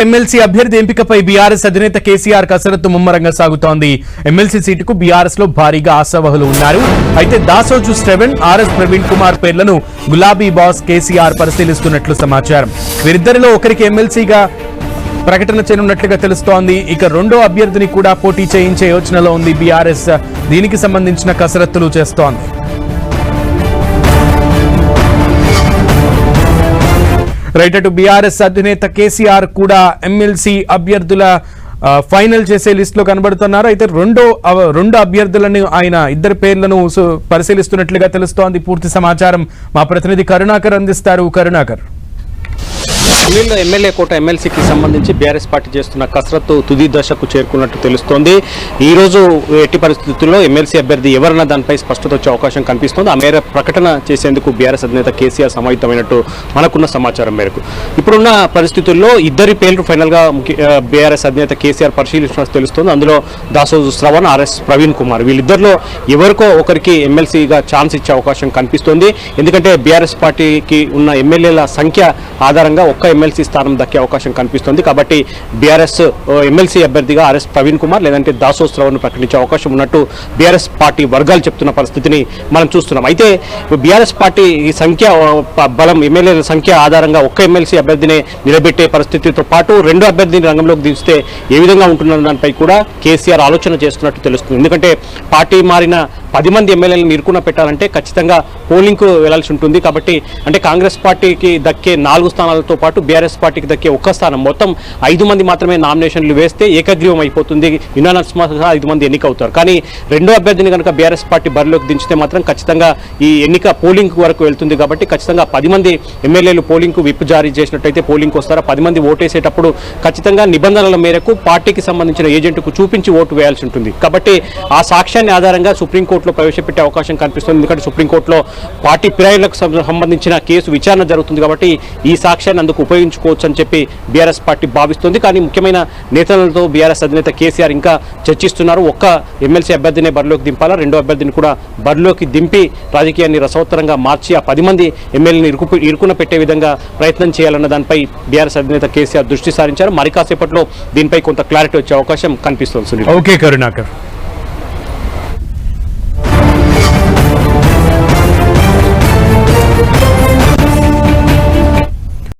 MLC అభ్యర్థి ఎంపికపై BRS అధినేత కేసీఆర్ కసరత్తు ముమ్మరంగా సాగుతోంది. ఎమ్మెల్సీ సీటుకు బీఆర్ఎస్ లో భారీగా ఆశావహులు ఉన్నారు. అయితే దాసోజు శ్రవణ్, ఆర్ఎస్ ప్రవీణ్ కుమార్ పేర్లను గులాబీ బాస్ కేసీఆర్ పరిశీలిస్తున్నట్లు సమాచారం. వీరిద్దరిలో ఒకరికి ఎమ్మెల్సీగా ప్రకటన చేయనున్నట్లుగా తెలుస్తోంది. ఇక రెండో అభ్యర్థిని కూడా పోటీ చేయించే యోచనలో ఉంది బీఆర్ఎస్. దీనికి సంబంధించిన కసరత్తులు చేస్తోంది. రైట్, అటు బీఆర్ఎస్ అధినేత కేసీఆర్ కూడా ఎమ్మెల్సీ అభ్యర్థుల ఫైనల్ చేసే లిస్ట్ లో కనబడుతున్నారు. అయితే రెండు అభ్యర్థులను ఆయన ఇద్దరు పేర్లను పరిశీలిస్తున్నట్లుగా తెలుస్తోంది. పూర్తి సమాచారం మా ప్రతినిధి కరుణాకర్ అందిస్తారు. కరుణాకర్, ఢిల్లీలో ఎమ్మెల్యే కోట ఎమ్మెల్సీకి సంబంధించి బీఆర్ఎస్ పార్టీ చేస్తున్న కసరత్తు తుది దశకు చేరుకున్నట్టు తెలుస్తోంది. ఈ రోజు ఎట్టి పరిస్థితుల్లో ఎమ్మెల్సీ అభ్యర్థి ఎవరన్న దానిపై స్పష్టత వచ్చే అవకాశం కనిపిస్తోంది. ఆ మేర ప్రకటన చేసేందుకు బీఆర్ఎస్ అధినేత కేసీఆర్ సమాయత్తమైనట్టు మనకున్న సమాచారం మేరకు ఇప్పుడున్న పరిస్థితుల్లో ఇద్దరి పేర్లు ఫైనల్ గా బీఆర్ఎస్ అధినేత కేసీఆర్ పరిశీలిస్తున్నట్టు తెలుస్తోంది. అందులో దాసోజు శ్రవణ్, ఆర్ఎస్ ప్రవీణ్ కుమార్, వీళ్ళిద్దరిలో ఎవరికో ఒకరికి ఎమ్మెల్సీగా ఛాన్స్ ఇచ్చే అవకాశం కనిపిస్తోంది. ఎందుకంటే బీఆర్ఎస్ పార్టీకి ఉన్న ఎమ్మెల్యేల సంఖ్య ఆధారంగా ఒక్క ఎమ్మెల్సీ స్థానం దక్కే అవకాశం కనిపిస్తుంది. కాబట్టి బీఆర్ఎస్ ఎమ్మెల్సీ అభ్యర్థిగా ఆర్ఎస్ ప్రవీణ్ కుమార్ లేదంటే దాసోజు శ్రవణ్ ప్రకటించే అవకాశం ఉన్నట్టు బీఆర్ఎస్ పార్టీ వర్గాలు చెప్తున్న పరిస్థితిని మనం చూస్తున్నాం. అయితే బీఆర్ఎస్ పార్టీ ఈ సంఖ్య బలం, ఎమ్మెల్యేల సంఖ్య ఆధారంగా ఒక్క ఎమ్మెల్సీ అభ్యర్థిని నిలబెట్టే పరిస్థితితో పాటు రెండో అభ్యర్థిని రంగంలోకి దించితే ఏ విధంగా ఉంటున్న దానిపై కూడా కేసీఆర్ ఆలోచన చేస్తున్నట్టు తెలుస్తుంది. ఎందుకంటే పార్టీ మారిన 10 మంది ఎమ్మెల్యేలను ఇరుకున పెట్టాలంటే ఖచ్చితంగా పోలింగ్కు వెళ్లాల్సి ఉంటుంది. కాబట్టి అంటే కాంగ్రెస్ పార్టీకి దక్కే 4 స్థానాలతో పాటు బీఆర్ఎస్ పార్టీకి దక్కే ఒక్క స్థానం, మొత్తం 5 మంది మాత్రమే నామినేషన్లు వేస్తే ఏకగ్రీవం అయిపోతుంది. యునానిమస్గా 5 మంది ఎన్నికవుతారు. కానీ రెండో అభ్యర్థిని కనుక బీఆర్ఎస్ పార్టీ బరిలోకి దించితే మాత్రం ఖచ్చితంగా ఈ ఎన్నిక పోలింగ్ వరకు వెళ్తుంది. కాబట్టి ఖచ్చితంగా 10 మంది ఎమ్మెల్యేలు పోలింగ్కు విప్ జారీ చేసినట్టయితే పోలింగ్కి వస్తారు. 10 మంది ఓటేసేటప్పుడు ఖచ్చితంగా నిబంధనల మేరకు పార్టీకి సంబంధించిన ఏజెంట్కు చూపించి ఓటు వేయాల్సి ఉంటుంది. కాబట్టి ఆ సాక్ష్యాన్ని ఆధారంగా సుప్రీంకోర్టులో ప్రవేశపెట్టే అవకాశం కనిపిస్తుంది. ఎందుకంటే సుప్రీంకోర్టులో పార్టీ ఫిర్యాదులకు సంబంధించిన కేసు విచారణ జరుగుతుంది. కాబట్టి ఈ సాక్ష్యాన్ని అందుకు ఉపయోగించుకోవచ్చు అని చెప్పి బీఆర్ఎస్ పార్టీ భావిస్తుంది. కానీ ముఖ్యమైన నేతలతో బీఆర్ఎస్ అధినేత కేసీఆర్ ఇంకా చర్చిస్తున్నారు. ఒక్క ఎమ్మెల్సీ అభ్యర్థినే బరిలోకి దింపాలా, రెండో అభ్యర్థిని కూడా బరిలోకి దింపి రాజకీయాన్ని రసవత్తరంగా మార్చి ఆ 10 మంది ఎమ్మెల్యేని ఇరుకున పెట్టే విధంగా ప్రయత్నం చేయాలన్న దానిపై బీఆర్ఎస్ అధినేత కేసీఆర్ దృష్టి సారించారు. మరి కాసేపట్లో దీనిపై కొంత క్లారిటీ వచ్చే అవకాశం కనిపిస్తుంది. ఓకే కరుణాకర్.